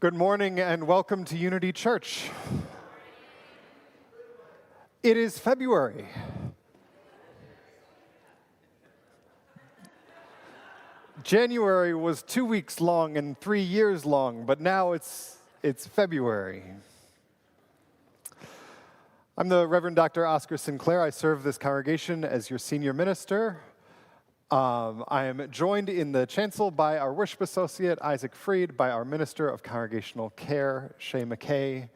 Good morning and welcome to Unity Church. It is February. January was 2 weeks long and 3 years long, but now it's February. I'm the Reverend Dr. Oscar Sinclair. I serve this congregation as your senior minister. I am joined in the chancel by our worship associate, Isaac Freed, by our minister of congregational care, Shay MacKay,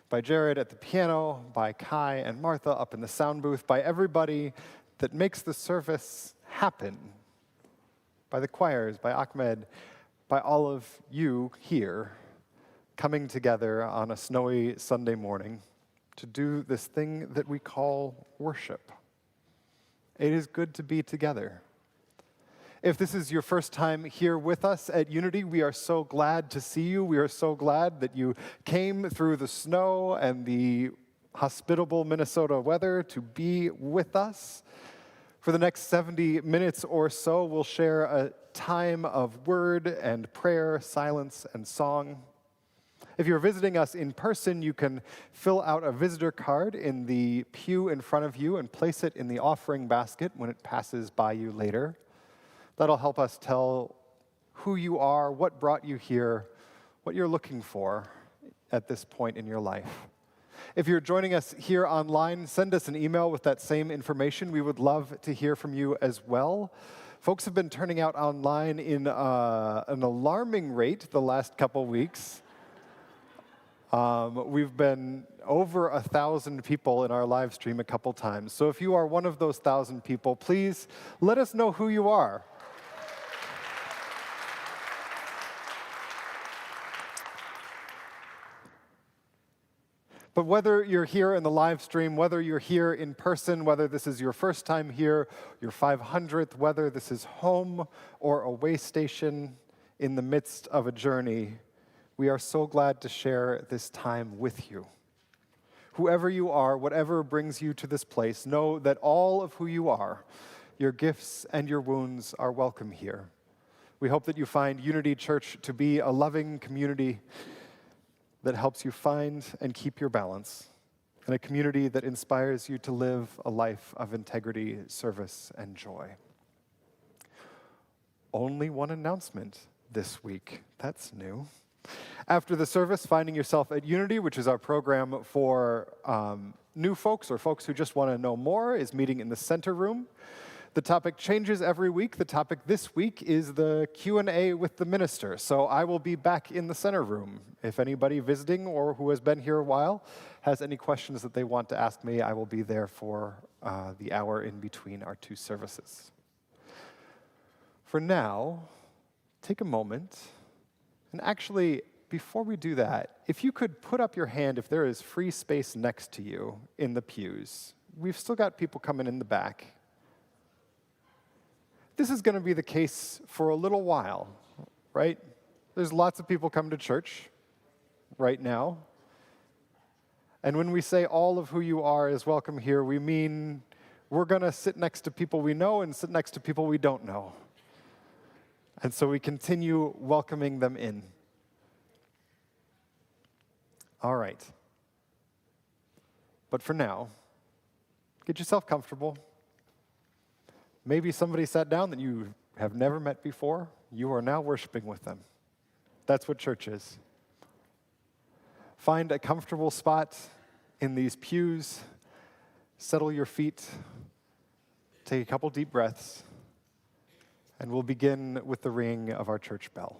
by Jared at the piano, by Kai and Martha up in the sound booth, by everybody that makes the service happen, by the choirs, by Ahmed, by all of you here coming together on a snowy Sunday morning to do this thing that we call worship. It is good to be together. If this is your first time here with us at Unity, we are so glad to see you. We are so glad that you came through the snow and the hospitable Minnesota weather to be with us. For the next 70 minutes or so, we'll share a time of word and prayer, silence and song. If you're visiting us in person, you can fill out a visitor card in the pew in front of you and place it in the offering basket when it passes by you later. That'll help us tell who you are, what brought you here, what you're looking for at this point in your life. If you're joining us here online, send us an email with that same information. We would love to hear from you as well. Folks have been turning out online in an alarming rate the last couple weeks. We've been over 1,000 people in our live stream a couple times. So if you are one of those 1,000 people, please let us know who you are. But whether you're here in the live stream, whether you're here in person, whether this is your first time here, your 500th, whether this is home or a way station in the midst of a journey, we are so glad to share this time with you. Whoever you are, whatever brings you to this place, know that all of who you are, your gifts and your wounds are welcome here. We hope that you find Unity Church to be a loving community that helps you find and keep your balance, and a community that inspires you to live a life of integrity, service, and joy. Only one announcement this week. That's new. After the service, Finding Yourself at Unity, which is our program for new folks or folks who just want to know more, is meeting in the center room. The topic changes every week. The topic this week is the Q&A with the minister. So I will be back in the center room. If anybody visiting or who has been here a while has any questions that they want to ask me, I will be there for the hour in between our two services. For now, take a moment, and actually, before we do that, if you could put up your hand if there is free space next to you in the pews. We've still got people coming in the back. This is going to be the case for a little while, right? There's lots of people come to church right now. And when we say all of who you are is welcome here, we mean we're going to sit next to people we know and sit next to people we don't know. And so we continue welcoming them in. All right. But for now, get yourself comfortable. Maybe somebody sat down that you have never met before. You are now worshiping with them. That's what church is. Find a comfortable spot in these pews. Settle your feet. Take a couple deep breaths. And we'll begin with the ringing of our church bell.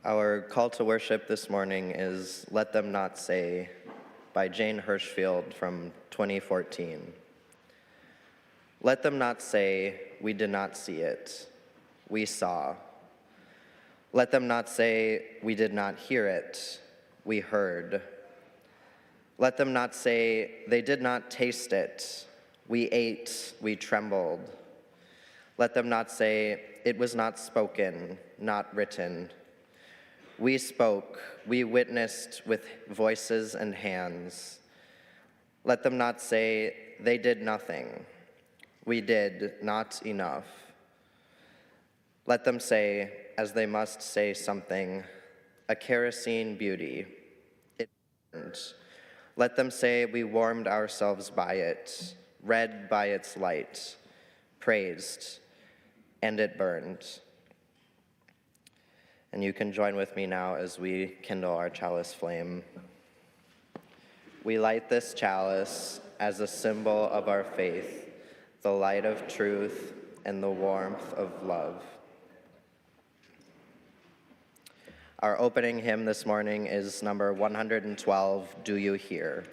Our call to worship this morning is Let Them Not Say by Jane Hirschfield from 2014. Let them not say, we did not see it, we saw. Let them not say, we did not hear it, we heard. Let them not say, they did not taste it, we ate, we trembled. Let them not say, it was not spoken, not written. We spoke, we witnessed with voices and hands. Let them not say, they did nothing. We did not enough. Let them say, as they must say something, a kerosene beauty. It burned. Let them say, we warmed ourselves by it, read by its light, praised, and it burned. And you can join with me now as we kindle our chalice flame. We light this chalice as a symbol of our faith, the light of truth and the warmth of love. Our opening hymn this morning is number 112, Do You Hear?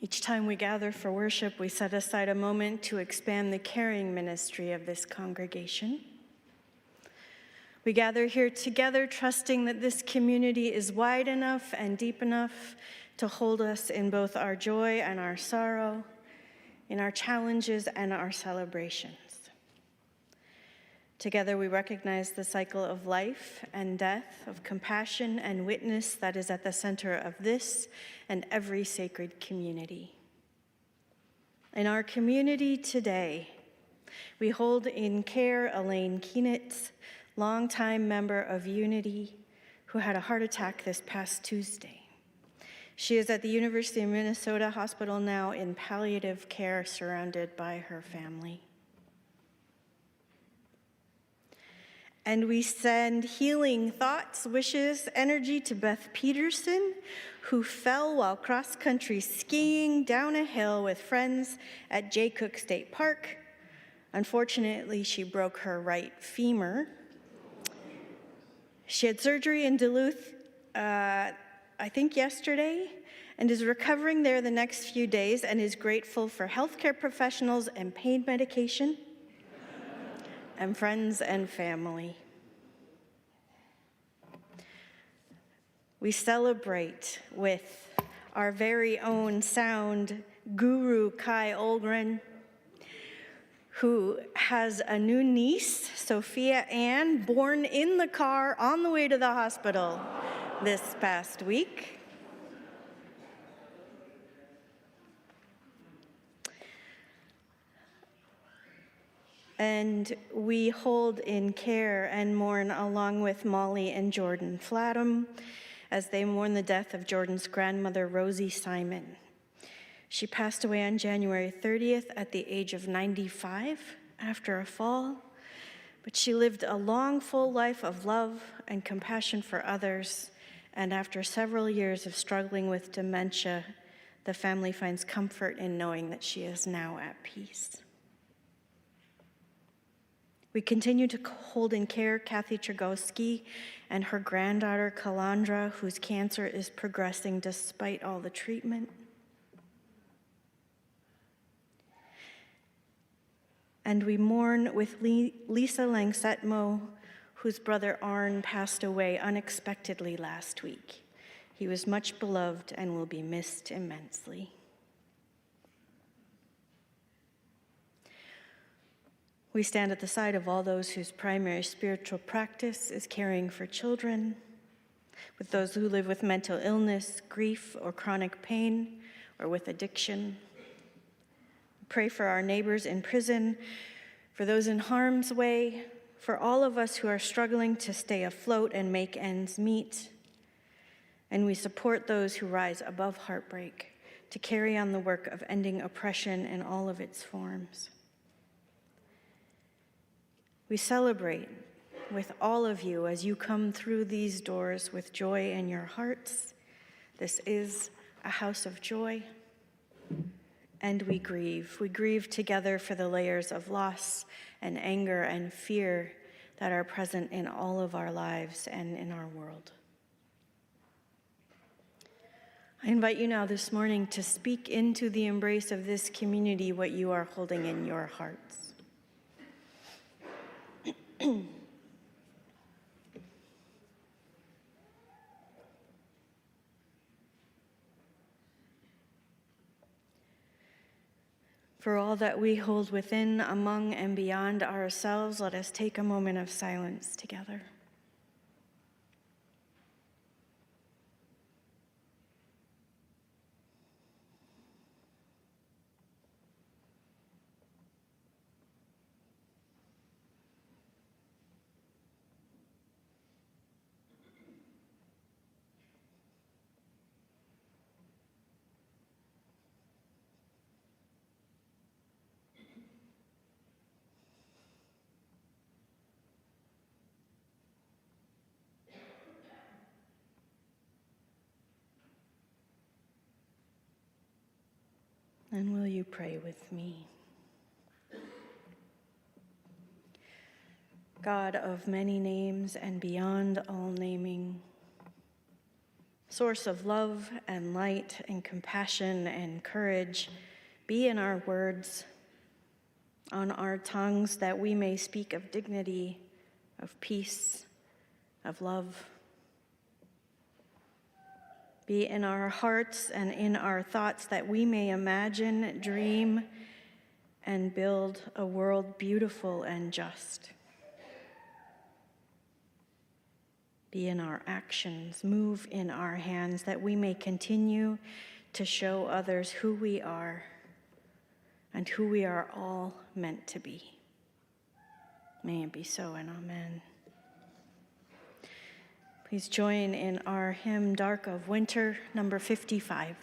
Each time we gather for worship, we set aside a moment to expand the caring ministry of this congregation. We gather here together, trusting that this community is wide enough and deep enough to hold us in both our joy and our sorrow, in our challenges and our celebrations. Together we recognize the cycle of life and death, of compassion and witness that is at the center of this and every sacred community. In our community today, we hold in care Elaine Keenitz, longtime member of Unity, who had a heart attack this past Tuesday. She is at the University of Minnesota Hospital now in palliative care, surrounded by her family. And we send healing thoughts, wishes, energy to Beth Peterson, who fell while cross-country skiing down a hill with friends at Jay Cook State Park. Unfortunately, she broke her right femur. She had surgery in Duluth, I think yesterday, and is recovering there the next few days and is grateful for healthcare professionals and pain medication and friends and family. We celebrate with our very own sound guru, Kai Olgren, who has a new niece, Sophia Ann, born in the car on the way to the hospital this past week. And we hold in care and mourn along with Molly and Jordan Flatham as they mourn the death of Jordan's grandmother, Rosie Simon. She passed away on January 30th at the age of 95 after a fall, but she lived a long, full life of love and compassion for others, and after several years of struggling with dementia, the family finds comfort in knowing that she is now at peace. We continue to hold in care Kathy Tragowski and her granddaughter, Kalandra, whose cancer is progressing despite all the treatment. And we mourn with Lisa Langsetmo, whose brother Arn passed away unexpectedly last week. He was much beloved and will be missed immensely. We stand at the side of all those whose primary spiritual practice is caring for children, with those who live with mental illness, grief, or chronic pain, or with addiction. Pray for our neighbors in prison, for those in harm's way, for all of us who are struggling to stay afloat and make ends meet. And we support those who rise above heartbreak to carry on the work of ending oppression in all of its forms. We celebrate with all of you as you come through these doors with joy in your hearts. This is a house of joy. And we grieve. We grieve together for the layers of loss and anger and fear that are present in all of our lives and in our world. I invite you now this morning to speak into the embrace of this community what you are holding in your hearts. For all that we hold within, among, and beyond ourselves, let us take a moment of silence together. And will you pray with me? God of many names and beyond all naming, source of love and light and compassion and courage, be in our words, on our tongues, that we may speak of dignity, of peace, of love. Be in our hearts and in our thoughts, that we may imagine, dream, and build a world beautiful and just. Be in our actions, move in our hands, that we may continue to show others who we are and who we are all meant to be. May it be so, and amen. Please join in our hymn, Dark of Winter, number 55.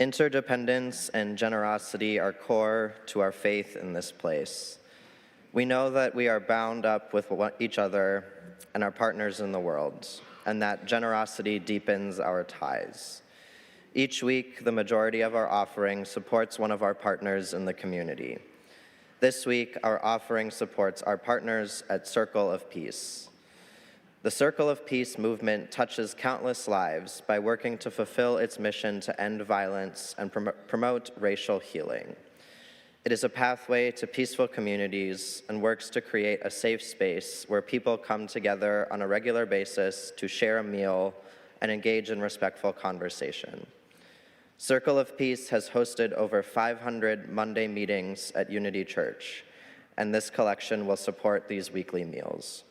Interdependence and generosity are core to our faith in this place. We know that we are bound up with each other and our partners in the world, and that generosity deepens our ties. Each week, the majority of our offering supports one of our partners in the community. This week, our offering supports our partners at Circle of Peace. The Circle of Peace movement touches countless lives by working to fulfill its mission to end violence and promote racial healing. It is a pathway to peaceful communities and works to create a safe space where people come together on a regular basis to share a meal and engage in respectful conversation. Circle of Peace has hosted over 500 Monday meetings at Unity Church, and this collection will support these weekly meals.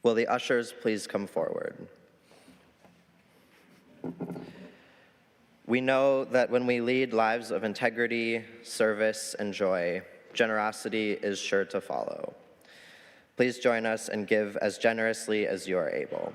Will the ushers please come forward? We know that when we lead lives of integrity, service, and joy, generosity is sure to follow. Please join us and give as generously as you are able.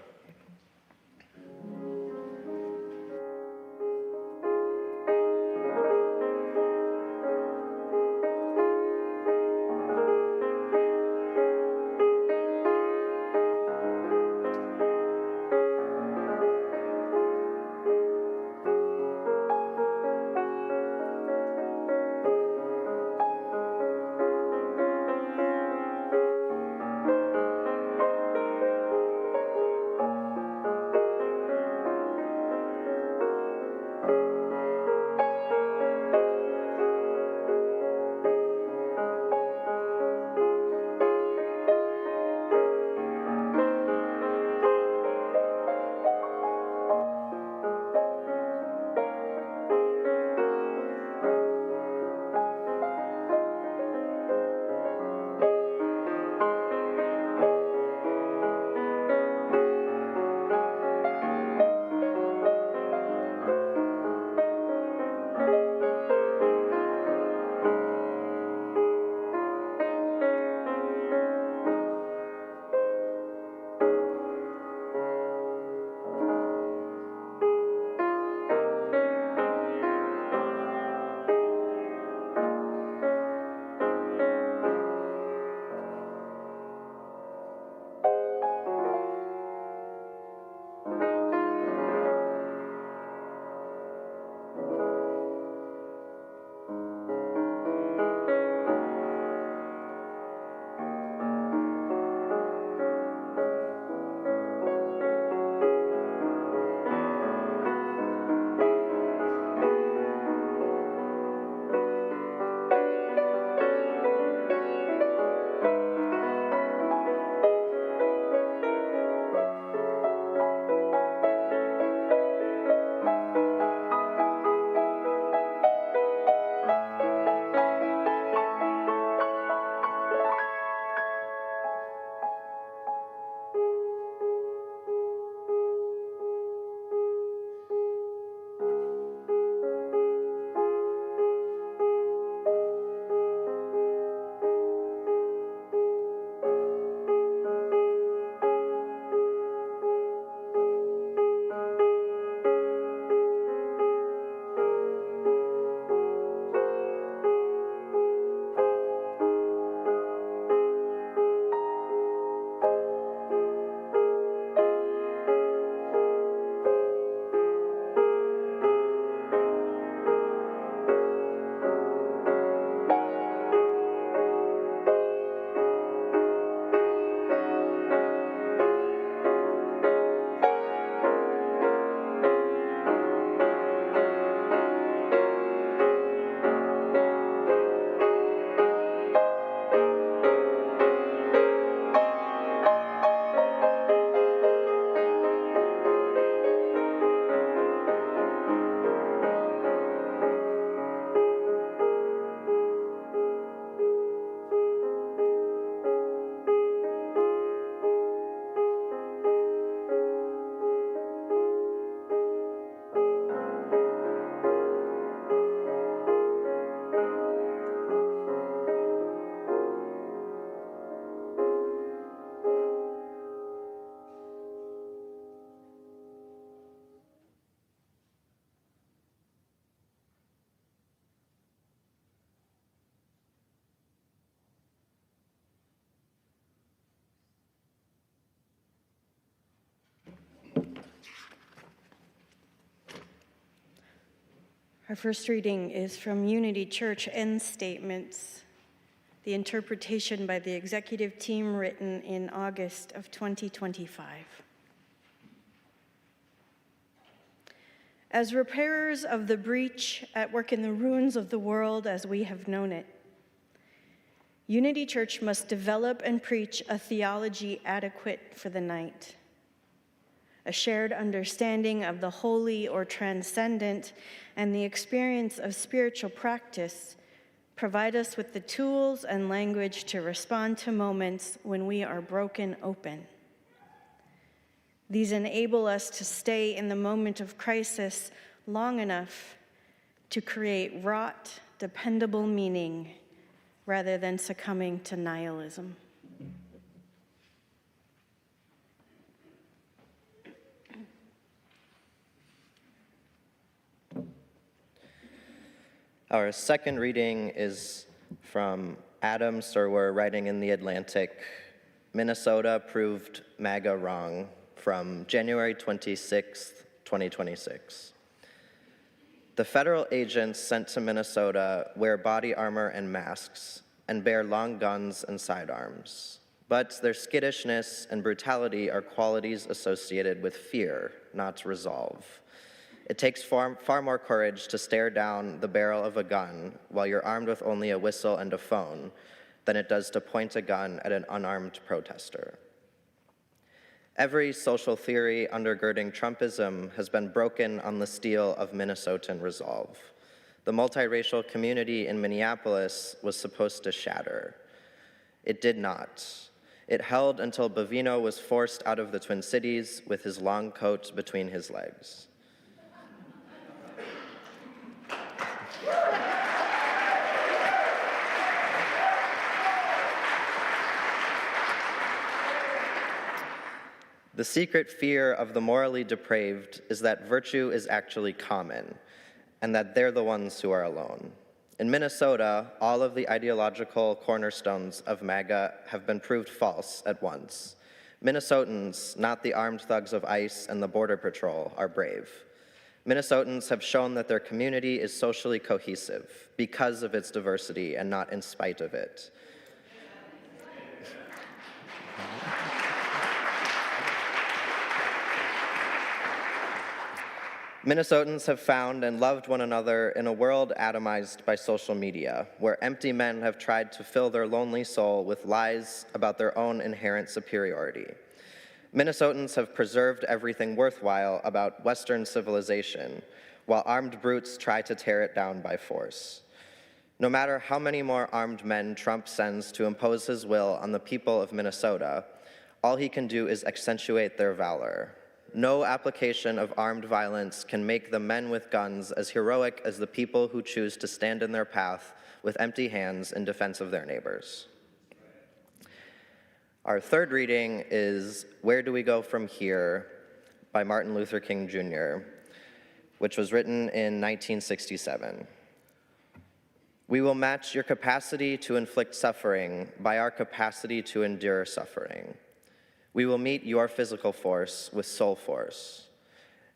Our first reading is from Unity Church End Statements, the interpretation by the executive team written in August of 2025. As repairers of the breach at work in the ruins of the world as we have known it, Unity Church must develop and preach a theology adequate for the night, a shared understanding of the holy or transcendent, and the experience of spiritual practice provide us with the tools and language to respond to moments when we are broken open. These enable us to stay in the moment of crisis long enough to create wrought, dependable meaning rather than succumbing to nihilism. Our second reading is from Adam Serwer, writing in The Atlantic, Minnesota proved MAGA wrong, from January 26th, 2026. The federal agents sent to Minnesota wear body armor and masks and bear long guns and sidearms. But their skittishness and brutality are qualities associated with fear, not resolve. It takes far more courage to stare down the barrel of a gun while you're armed with only a whistle and a phone than it does to point a gun at an unarmed protester. Every social theory undergirding Trumpism has been broken on the steel of Minnesotan resolve. The multiracial community in Minneapolis was supposed to shatter. It did not. It held until Bovino was forced out of the Twin Cities with his long coat between his legs. The secret fear of the morally depraved is that virtue is actually common, and that they're the ones who are alone. In Minnesota, all of the ideological cornerstones of MAGA have been proved false at once. Minnesotans, not the armed thugs of ICE and the Border Patrol, are brave. Minnesotans have shown that their community is socially cohesive because of its diversity and not in spite of it. Minnesotans have found and loved one another in a world atomized by social media, where empty men have tried to fill their lonely soul with lies about their own inherent superiority. Minnesotans have preserved everything worthwhile about Western civilization, while armed brutes try to tear it down by force. No matter how many more armed men Trump sends to impose his will on the people of Minnesota, all he can do is accentuate their valor. No application of armed violence can make the men with guns as heroic as the people who choose to stand in their path with empty hands in defense of their neighbors. Our third reading is Where Do We Go From Here by Martin Luther King Jr., which was written in 1967. We will match your capacity to inflict suffering by our capacity to endure suffering. We will meet your physical force with soul force.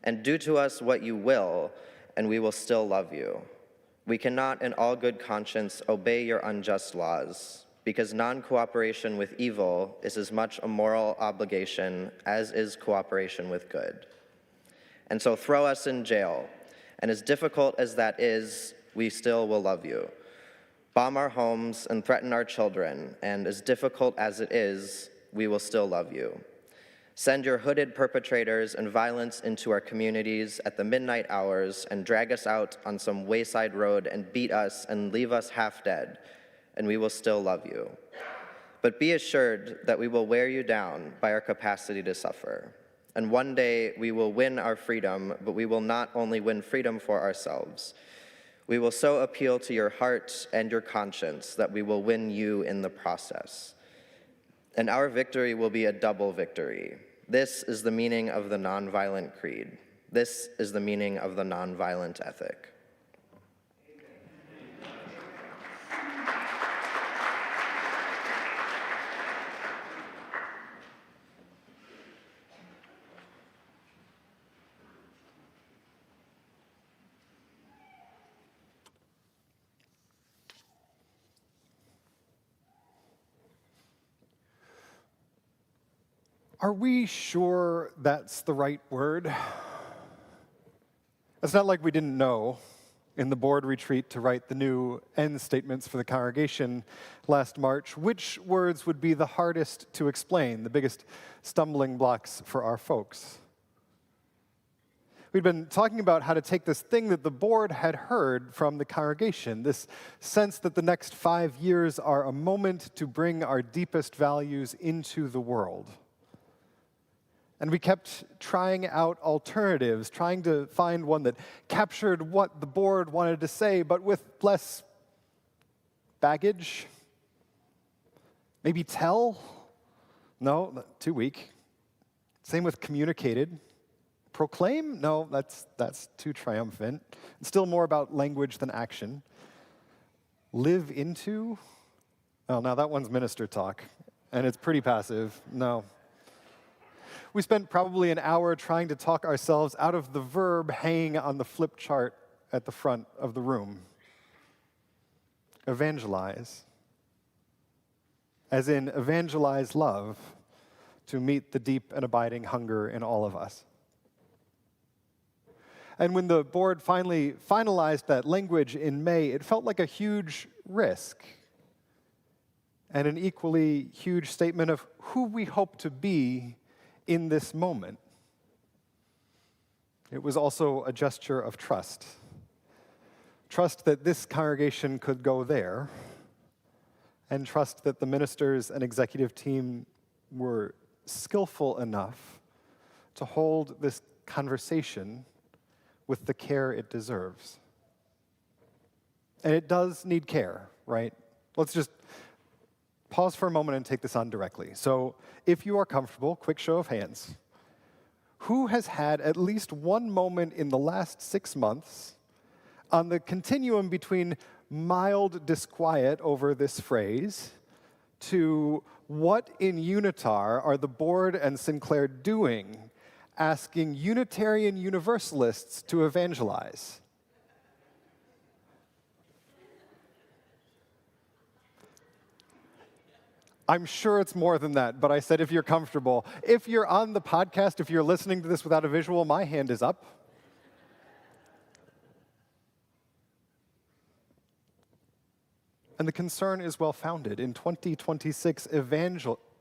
And do to us what you will, and we will still love you. We cannot in all good conscience obey your unjust laws, because non-cooperation with evil is as much a moral obligation as is cooperation with good. And so throw us in jail, and as difficult as that is, we still will love you. Bomb our homes and threaten our children, and as difficult as it is, we will still love you. Send your hooded perpetrators and violence into our communities at the midnight hours and drag us out on some wayside road and beat us and leave us half dead, and we will still love you. But be assured that we will wear you down by our capacity to suffer. And one day we will win our freedom, but we will not only win freedom for ourselves. We will so appeal to your heart and your conscience that we will win you in the process. And our victory will be a double victory. This is the meaning of the nonviolent creed. This is the meaning of the nonviolent ethic. Are we sure that's the right word? It's not like we didn't know in the board retreat to write the new end statements for the congregation last March which words would be the hardest to explain, the biggest stumbling blocks for our folks. We'd been talking about how to take this thing that the board had heard from the congregation, this sense that the next 5 years are a moment to bring our deepest values into the world. And we kept trying out alternatives, trying to find one that captured what the board wanted to say, but with less baggage. Maybe tell? No, too weak. Same with communicated. Proclaim? No, that's too triumphant. It's still more about language than action. Live into? Oh, now that one's minister talk, and it's pretty passive. No. We spent probably an hour trying to talk ourselves out of the verb hanging on the flip chart at the front of the room. Evangelize. As in, evangelize love to meet the deep and abiding hunger in all of us. And when the board finally finalized that language in May, it felt like a huge risk and an equally huge statement of who we hope to be in this moment. It was also a gesture of trust. Trust that this congregation could go there, and trust that the ministers and executive team were skillful enough to hold this conversation with the care it deserves. And it does need care, right? Let's just pause for a moment and take this on directly. So if you are comfortable, quick show of hands. Who has had at least one moment in the last 6 months on the continuum between mild disquiet over this phrase to what in Unitar are the board and Sinclair doing asking Unitarian Universalists to evangelize? I'm sure it's more than that, but I said if you're comfortable. If you're on the podcast, if you're listening to this without a visual, my hand is up. And the concern is well-founded. In 2026,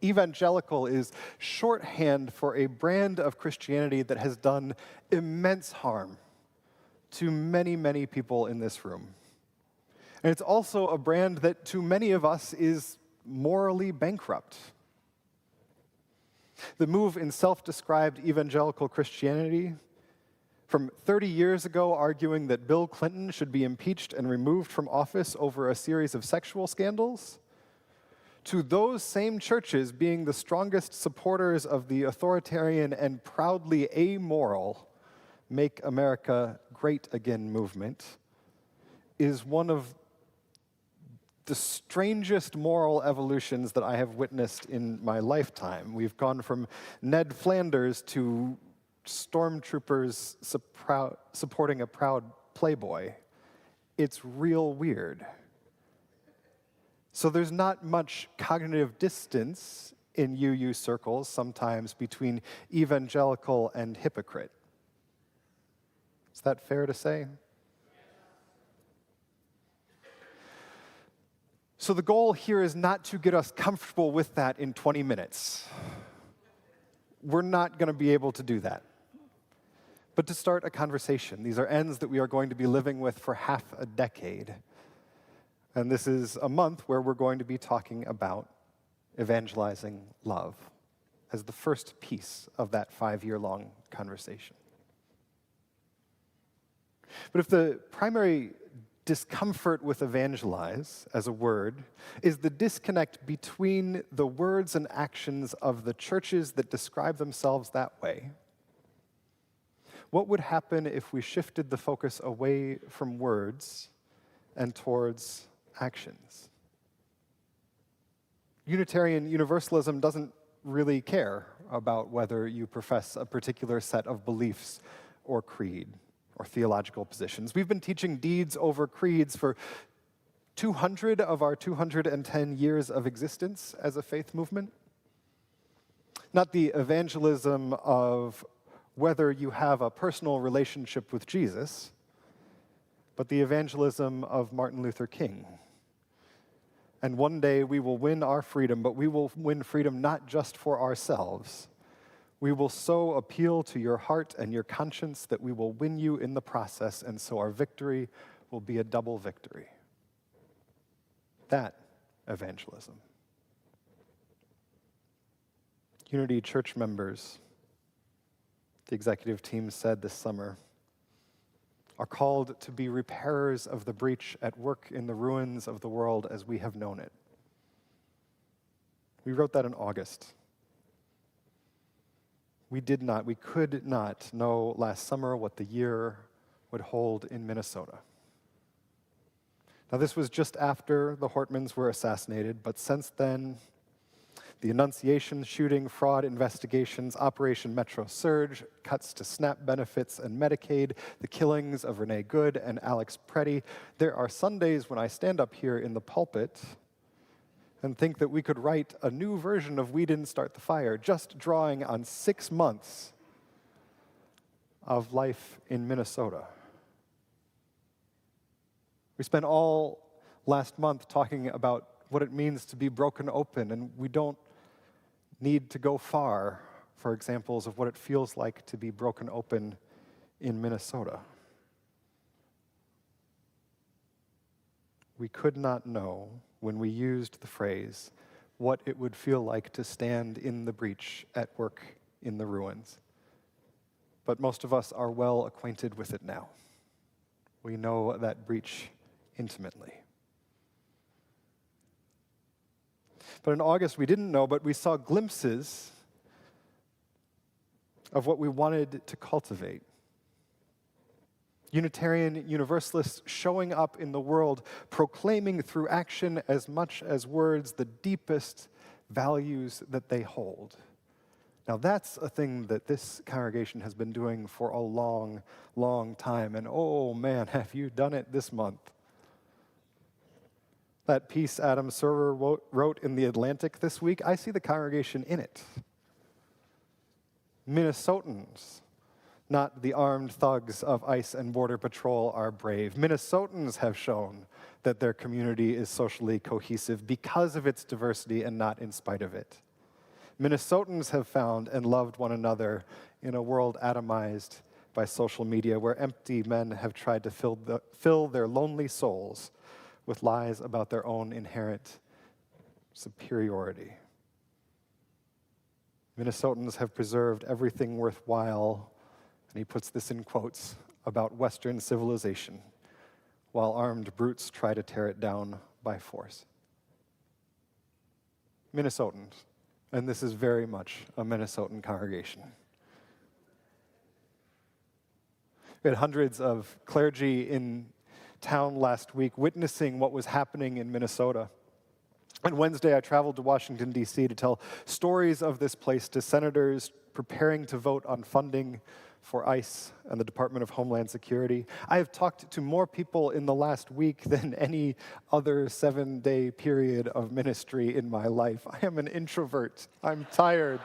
evangelical is shorthand for a brand of Christianity that has done immense harm to many, many people in this room. And it's also a brand that to many of us is morally bankrupt. The move in self-described evangelical Christianity, from 30 years ago arguing that Bill Clinton should be impeached and removed from office over a series of sexual scandals, to those same churches being the strongest supporters of the authoritarian and proudly amoral Make America Great Again movement, is one of the strangest moral evolutions that I have witnessed in my lifetime. We've gone from Ned Flanders to stormtroopers supporting a proud playboy. It's real weird. So there's not much cognitive distance in UU circles sometimes between evangelical and hypocrite. Is that fair to say? So the goal here is not to get us comfortable with that in 20 minutes. We're not going to be able to do that. But to start a conversation. These are ends that we are going to be living with for half a decade. And this is a month where we're going to be talking about evangelizing love as the first piece of that 5-year-long conversation. But if the primary discomfort with evangelize as a word is the disconnect between the words and actions of the churches that describe themselves that way, what would happen if we shifted the focus away from words and towards actions? Unitarian Universalism doesn't really care about whether you profess a particular set of beliefs or creed or theological positions. We've been teaching deeds over creeds for 200 of our 210 years of existence as a faith movement. Not the evangelism of whether you have a personal relationship with Jesus, but the evangelism of Martin Luther King. And one day we will win our freedom, but we will win freedom not just for ourselves. We will so appeal to your heart and your conscience that we will win you in the process, and so our victory will be a double victory. That evangelism. Unity Church members, the executive team said this summer, are called to be repairers of the breach at work in the ruins of the world as we have known it. We wrote that in August. We could not know last summer what the year would hold in Minnesota. Now, this was just after the Hortmans were assassinated, but since then, the Annunciation shooting, fraud investigations, Operation Metro Surge, cuts to SNAP benefits and Medicaid, the killings of Renee Good and Alex Preddy. There are Sundays when I stand up here in the pulpit and think that we could write a new version of We Didn't Start the Fire, just drawing on 6 months of life in Minnesota. We spent all last month talking about what it means to be broken open, and we don't need to go far for examples of what it feels like to be broken open in Minnesota. We could not know when we used the phrase what it would feel like to stand in the breach at work in the ruins. But most of us are well acquainted with it now. We know that breach intimately. But in August, we didn't know, but we saw glimpses of what we wanted to cultivate. Unitarian Universalists showing up in the world, proclaiming through action as much as words the deepest values that they hold. Now that's a thing that this congregation has been doing for a long, long time, and oh man, have you done it this month. That piece Adam Serwer wrote in The Atlantic this week, I see the congregation in it. Minnesotans, not the armed thugs of ICE and Border Patrol, are brave. Minnesotans have shown that their community is socially cohesive because of its diversity and not in spite of it. Minnesotans have found and loved one another in a world atomized by social media where empty men have tried to fill their lonely souls with lies about their own inherent superiority. Minnesotans have preserved everything worthwhile, and he puts this in quotes, about Western civilization, while armed brutes try to tear it down by force. Minnesotans, and this is very much a Minnesotan congregation. We had hundreds of clergy in town last week witnessing what was happening in Minnesota. On Wednesday, I traveled to Washington, D.C. to tell stories of this place to senators preparing to vote on funding for ICE and the Department of Homeland Security. I have talked to more people in the last week than any other 7-day period of ministry in my life. I am an introvert. I'm tired.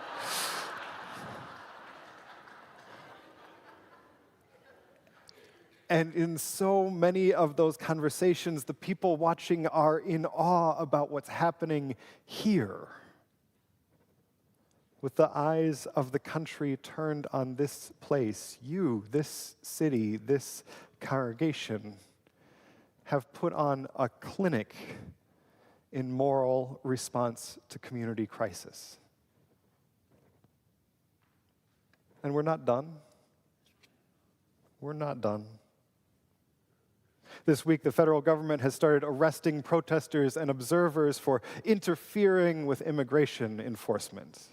And in so many of those conversations, the people watching are in awe about what's happening here. With the eyes of the country turned on this place, you, this city, this congregation, have put on a clinic in moral response to community crisis. And we're not done. We're not done. This week, the federal government has started arresting protesters and observers for interfering with immigration enforcement.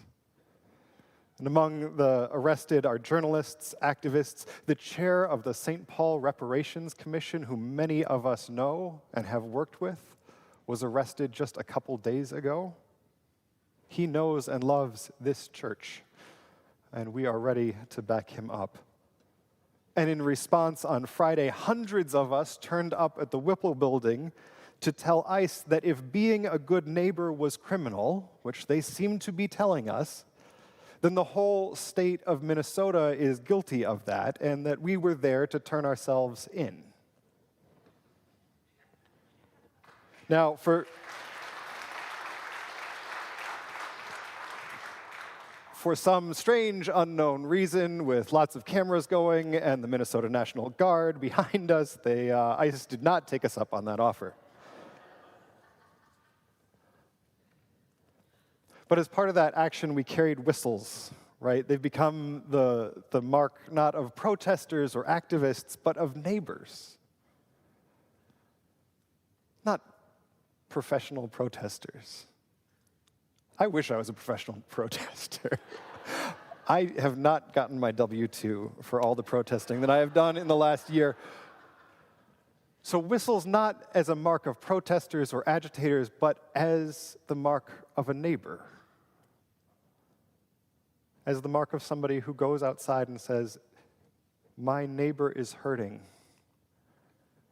And among the arrested are journalists, activists, the chair of the St. Paul Reparations Commission, who many of us know and have worked with, was arrested just a couple days ago. He knows and loves this church, and we are ready to back him up. And in response, on Friday, hundreds of us turned up at the Whipple building to tell ICE that if being a good neighbor was criminal, which they seem to be telling us, then the whole state of Minnesota is guilty of that, and that we were there to turn ourselves in. Now, for some strange, unknown reason, with lots of cameras going and the Minnesota National Guard behind us, ICE did not take us up on that offer. But as part of that action, we carried whistles, right? They've become the mark not of protesters or activists, but of neighbors. Not professional protesters. I wish I was a professional protester. I have not gotten my W-2 for all the protesting that I have done in the last year. So whistles not as a mark of protesters or agitators, but as the mark of a neighbor. As the mark of somebody who goes outside and says, my neighbor is hurting.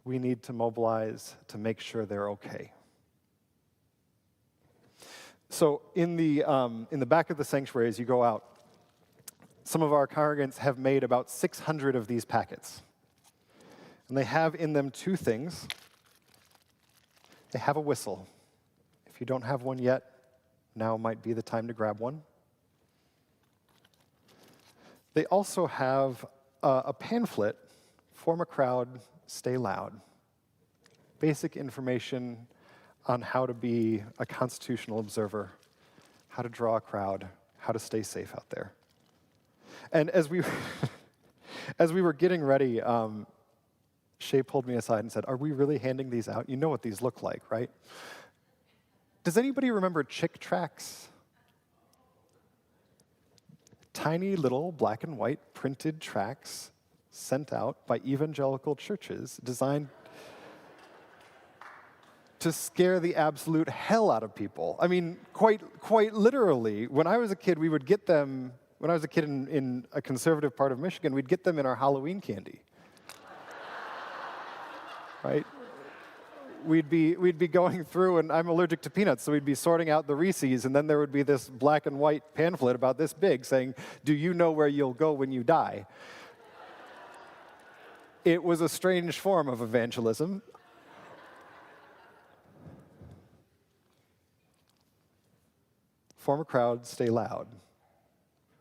We need to mobilize to make sure they're okay. So in the back of the sanctuary, as you go out, some of our congregants have made about 600 of these packets. And they have in them two things. They have a whistle. If you don't have one yet, now might be the time to grab one. They also have a pamphlet, Form a Crowd, Stay Loud. Basic information on how to be a constitutional observer, how to draw a crowd, how to stay safe out there. And as we were getting ready, Shay pulled me aside and said, are we really handing these out? You know what these look like, right? Does anybody remember Chick tracts? Tiny little black and white printed tracts sent out by evangelical churches designed to scare the absolute hell out of people. I mean, quite literally. When I was a kid, we would get them, when I was a kid in a conservative part of Michigan, we'd get them in our Halloween candy. Right? We'd be going through, and I'm allergic to peanuts, so we'd be sorting out the Reese's, and then there would be this black and white pamphlet about this big saying, do you know where you'll go when you die? It was a strange form of evangelism. Form a crowd, stay loud.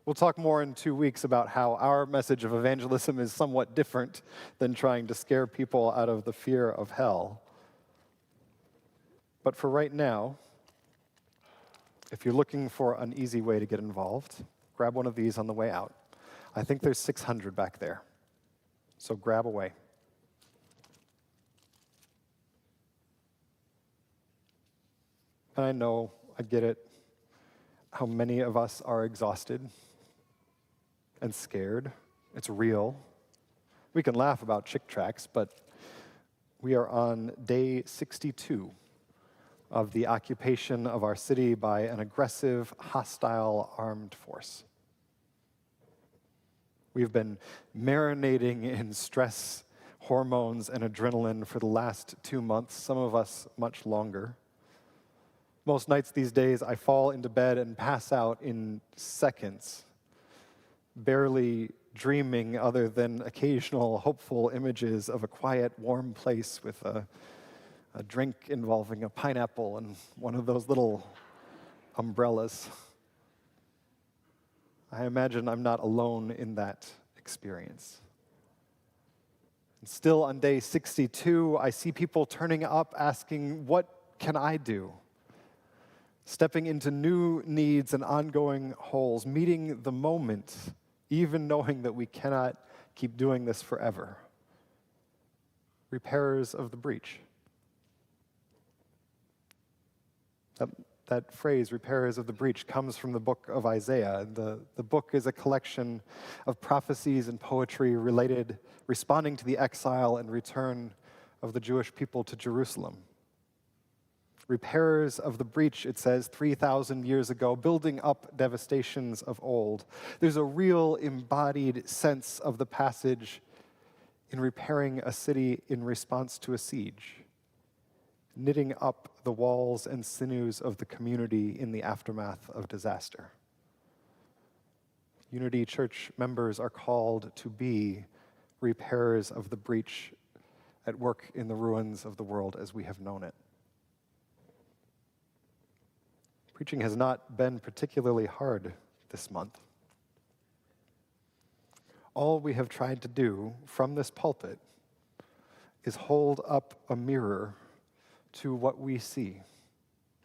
We'll talk more in 2 weeks about how our message of evangelism is somewhat different than trying to scare people out of the fear of hell. But for right now, if you're looking for an easy way to get involved, grab one of these on the way out. I think there's 600 back there, so grab away. And I know, I get it, how many of us are exhausted and scared. It's real. We can laugh about Chick tracts, but we are on day 62 of the occupation of our city by an aggressive, hostile, armed force. We've been marinating in stress, hormones, and adrenaline for the last 2 months, some of us much longer. Most nights these days, I fall into bed and pass out in seconds, barely dreaming other than occasional hopeful images of a quiet, warm place with a drink involving a pineapple and one of those little umbrellas. I imagine I'm not alone in that experience. And still on day 62, I see people turning up asking, what can I do? Stepping into new needs and ongoing holes, meeting the moment, even knowing that we cannot keep doing this forever. Repairers of the breach. That phrase, repairers of the breach, comes from the book of Isaiah. The book is a collection of prophecies and poetry responding to the exile and return of the Jewish people to Jerusalem. Repairers of the breach, it says, 3,000 years ago, building up devastations of old. There's a real embodied sense of the passage in repairing a city in response to a siege, knitting up the walls and sinews of the community in the aftermath of disaster. Unity Church members are called to be repairers of the breach at work in the ruins of the world as we have known it. Preaching has not been particularly hard this month. All we have tried to do from this pulpit is hold up a mirror to what we see,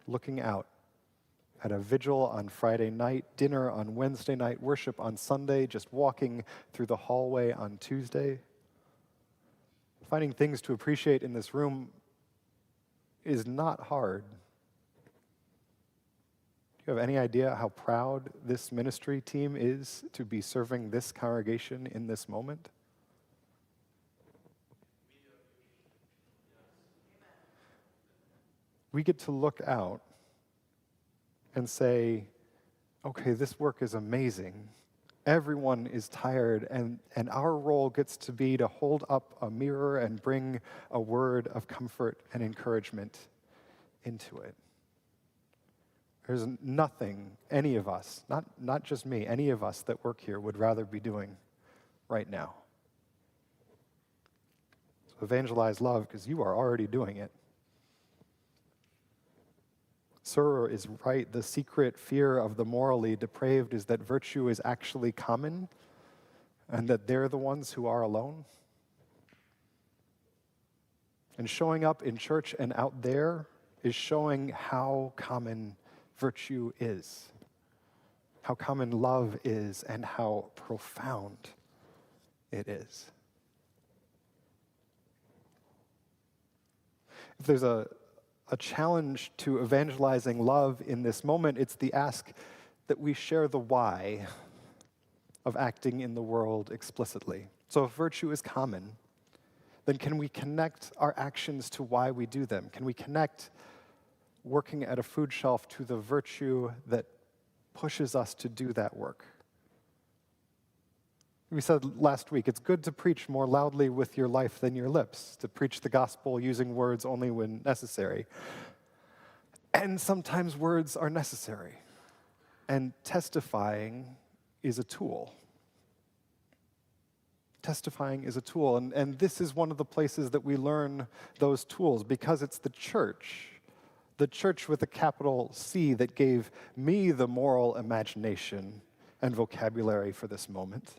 looking out at a vigil on Friday night, dinner on Wednesday night, worship on Sunday, just walking through the hallway on Tuesday. Finding things to appreciate in this room is not hard. Do you have any idea how proud this ministry team is to be serving this congregation in this moment? We get to look out and say, okay, this work is amazing. Everyone is tired, and our role gets to be to hold up a mirror and bring a word of comfort and encouragement into it. There's nothing any of us, not just me, any of us that work here would rather be doing right now. So evangelize love, because you are already doing it. Sir is right. The secret fear of the morally depraved is that virtue is actually common and that they're the ones who are alone. And showing up in church and out there is showing how common virtue is, how common love is, and how profound it is. If there's a challenge to evangelizing love in this moment, it's the ask that we share the why of acting in the world explicitly. So if virtue is common, then can we connect our actions to why we do them? Can we connect working at a food shelf to the virtue that pushes us to do that work? We said last week, it's good to preach more loudly with your life than your lips, to preach the gospel using words only when necessary. And sometimes words are necessary. And testifying is a tool. Testifying is a tool. And this is one of the places that we learn those tools, because it's the church with a capital C, that gave me the moral imagination and vocabulary for this moment.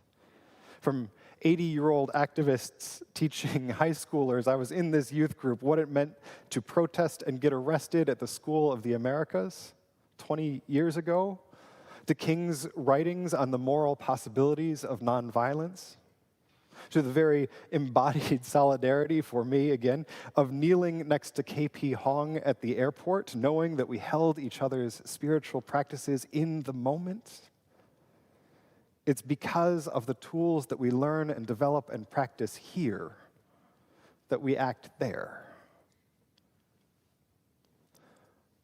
From 80-year-old activists teaching high schoolers, I was in this youth group, what it meant to protest and get arrested at the School of the Americas 20 years ago, to King's writings on the moral possibilities of nonviolence, to the very embodied solidarity for me, again, of kneeling next to KP Hong at the airport, knowing that we held each other's spiritual practices in the moment. It's because of the tools that we learn and develop and practice here that we act there.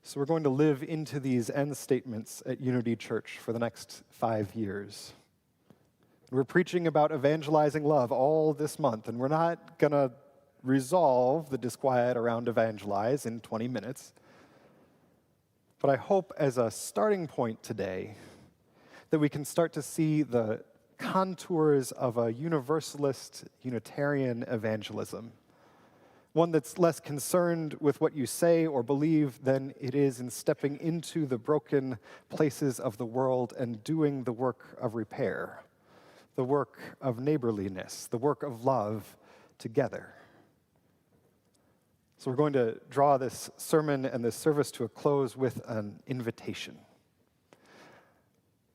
So we're going to live into these end statements at Unity Church for the next 5 years. We're preaching about evangelizing love all this month, and we're not going to resolve the disquiet around evangelize in 20 minutes. But I hope as a starting point today that we can start to see the contours of a universalist Unitarian evangelism, one that's less concerned with what you say or believe than it is in stepping into the broken places of the world and doing the work of repair, the work of neighborliness, the work of love together. So we're going to draw this sermon and this service to a close with an invitation.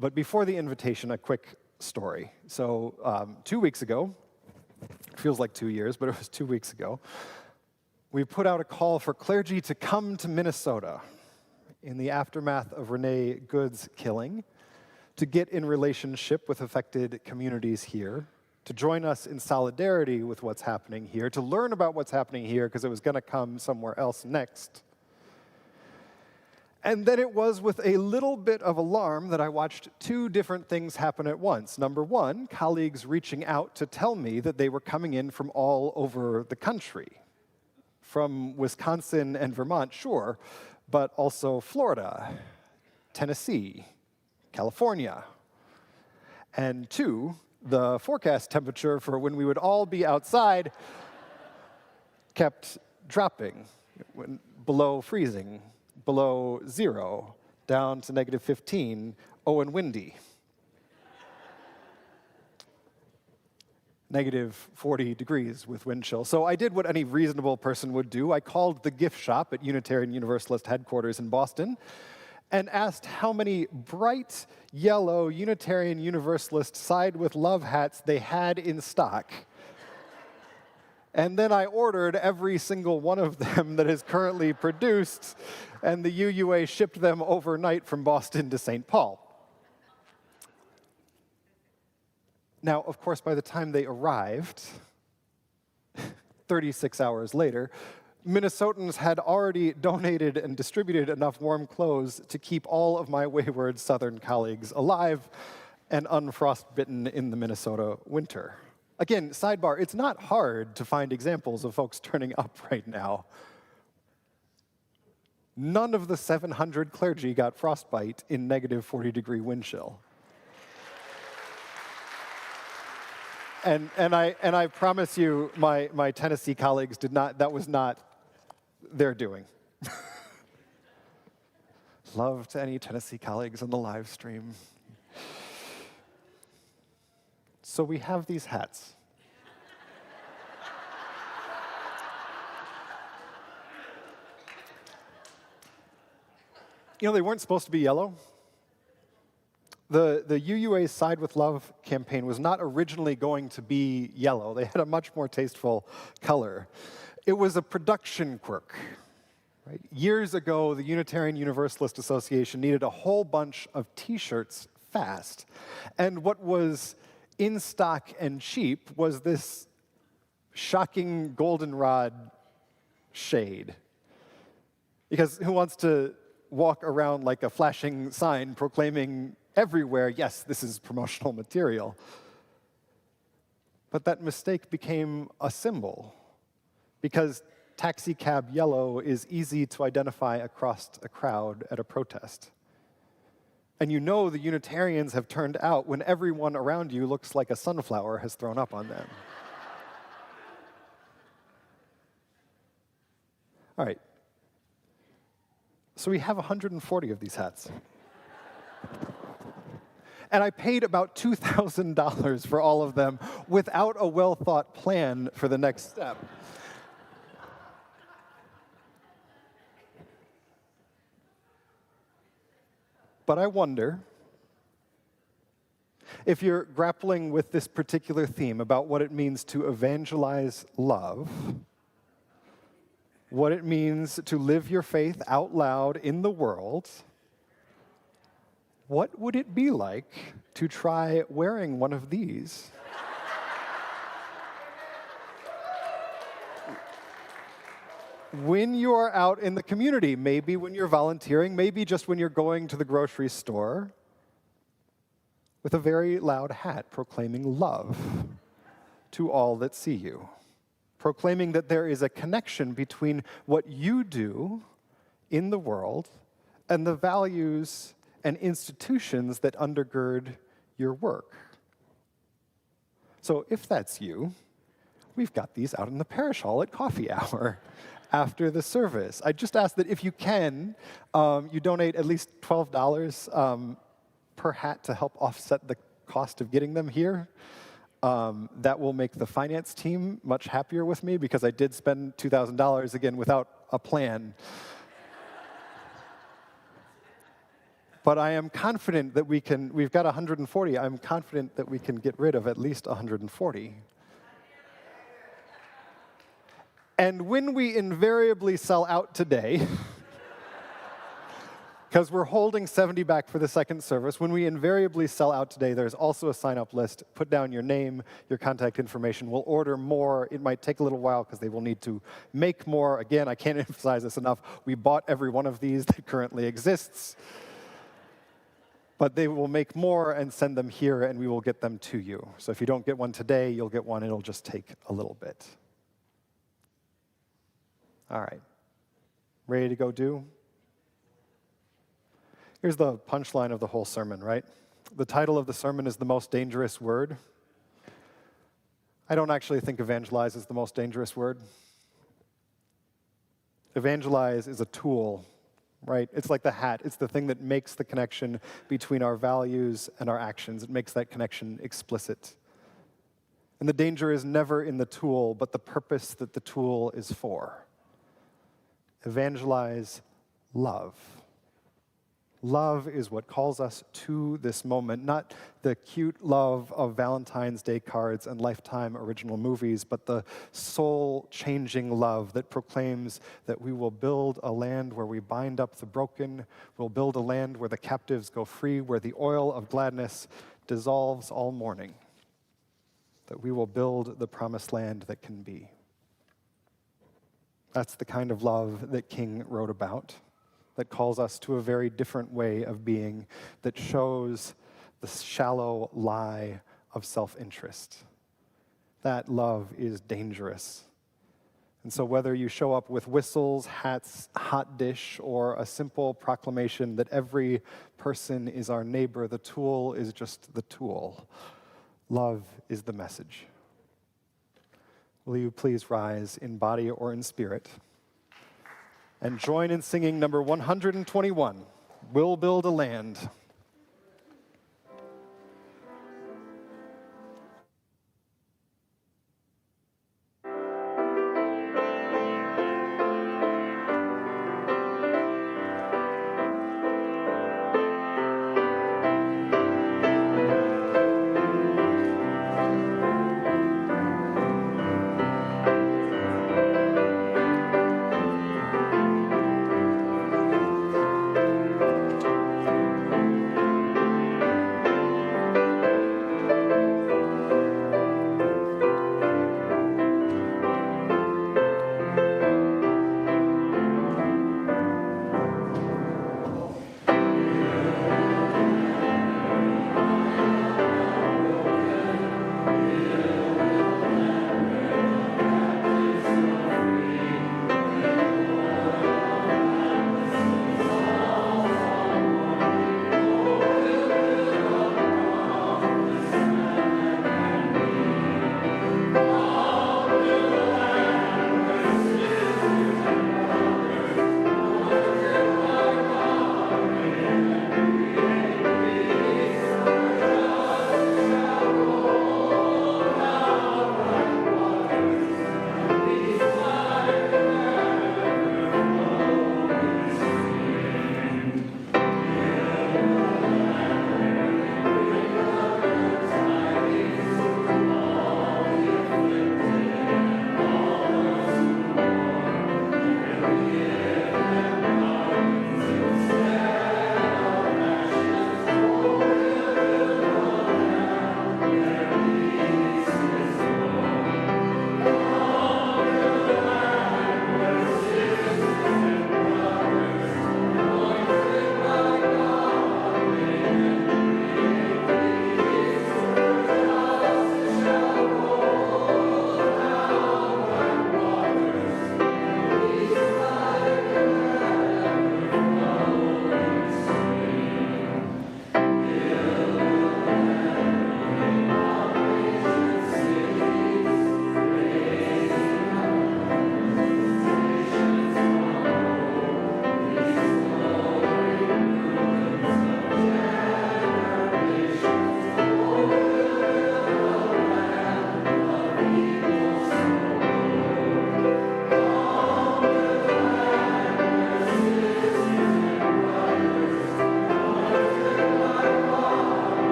But before the invitation, a quick story. So 2 weeks ago, it feels like 2 years, but it was 2 weeks ago, we put out a call for clergy to come to Minnesota in the aftermath of Renee Good's killing, to get in relationship with affected communities here, to join us in solidarity with what's happening here, to learn about what's happening here because it was going to come somewhere else next. And then it was with a little bit of alarm that I watched two different things happen at once. Number one, colleagues reaching out to tell me that they were coming in from all over the country. From Wisconsin and Vermont, sure, but also Florida, Tennessee, California. And 2, the forecast temperature for when we would all be outside kept dropping below freezing, below 0, down to -15, and windy. -40 degrees with wind chill. So I did what any reasonable person would do. I called the gift shop at Unitarian Universalist headquarters in Boston and asked how many bright yellow Unitarian Universalist Side with Love hats they had in stock. And then I ordered every single one of them that is currently produced, and the UUA shipped them overnight from Boston to St. Paul. Now, of course, by the time they arrived, 36 hours later, Minnesotans had already donated and distributed enough warm clothes to keep all of my wayward Southern colleagues alive and unfrostbitten in the Minnesota winter. Again, sidebar, it's not hard to find examples of folks turning up right now. None of the 700 clergy got frostbite in -40-degree wind chill. And I promise you, my Tennessee colleagues did not, that was not their doing. Love to any Tennessee colleagues on the live stream. So we have these hats. You know, they weren't supposed to be yellow. The UUA Side with Love campaign was not originally going to be yellow. They had a much more tasteful color. It was a production quirk. Right? Years ago, the Unitarian Universalist Association needed a whole bunch of T-shirts fast. And what was in stock and cheap was this shocking goldenrod shade. Because who wants to walk around like a flashing sign proclaiming everywhere, yes, this is promotional material? But that mistake became a symbol, because taxi cab yellow is easy to identify across a crowd at a protest. And you know the Unitarians have turned out when everyone around you looks like a sunflower has thrown up on them. All right. So we have 140 of these hats. And I paid about $2,000 for all of them without a well-thought plan for the next step. But I wonder if you're grappling with this particular theme about what it means to evangelize love, what it means to live your faith out loud in the world, what would it be like to try wearing one of these? When you are out in the community, maybe when you're volunteering, maybe just when you're going to the grocery store, with a very loud hat proclaiming love to all that see you, proclaiming that there is a connection between what you do in the world and the values and institutions that undergird your work. So if that's you, we've got these out in the parish hall at coffee hour after the service. I just ask that if you can, you donate at least $12 per hat to help offset the cost of getting them here. That will make the finance team much happier with me, because I did spend $2,000 again without a plan. But I am confident that we've got 140, I'm confident that we can get rid of at least 140. And when we invariably sell out today, because we're holding 70 back for the second service, when we invariably sell out today, there's also a sign-up list. Put down your name, your contact information. We'll order more. It might take a little while because they will need to make more. Again, I can't emphasize this enough. We bought every one of these that currently exists. But they will make more and send them here, and we will get them to you. So if you don't get one today, you'll get one. It'll just take a little bit. All right. Ready to go do? Here's the punchline of the whole sermon, right? The title of the sermon is The Most Dangerous Word. I don't actually think evangelize is the most dangerous word. Evangelize is a tool, right? It's like the hat. It's the thing that makes the connection between our values and our actions. It makes that connection explicit. And the danger is never in the tool, but the purpose that the tool is for. Evangelize love. Love is what calls us to this moment, not the cute love of Valentine's Day cards and Lifetime original movies, but the soul-changing love that proclaims that we will build a land where we bind up the broken, we'll build a land where the captives go free, where the oil of gladness dissolves all mourning, that we will build the promised land that can be. That's the kind of love that King wrote about, that calls us to a very different way of being, that shows the shallow lie of self-interest. That love is dangerous. And so whether you show up with whistles, hats, hot dish, or a simple proclamation that every person is our neighbor, the tool is just the tool. Love is the message. Will you please rise in body or in spirit and join in singing number 121, We'll Build a Land.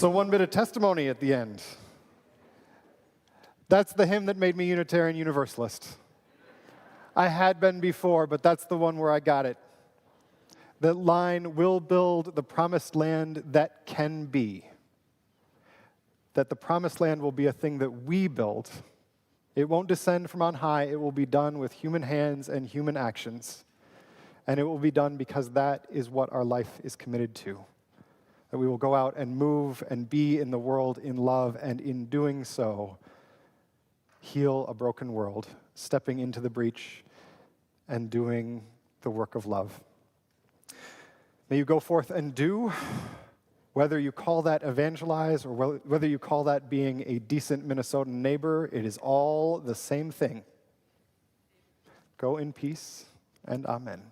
So one bit of testimony at the end. That's the hymn that made me Unitarian Universalist. I had been before, but that's the one where I got it. That line, "We'll build the promised land that can be." That the promised land will be a thing that we build. It won't descend from on high. It will be done with human hands and human actions. And it will be done because that is what our life is committed to. That we will go out and move and be in the world in love, and in doing so, heal a broken world, stepping into the breach and doing the work of love. May you go forth and do, whether you call that evangelize or whether you call that being a decent Minnesotan neighbor, it is all the same thing. Go in peace, and amen.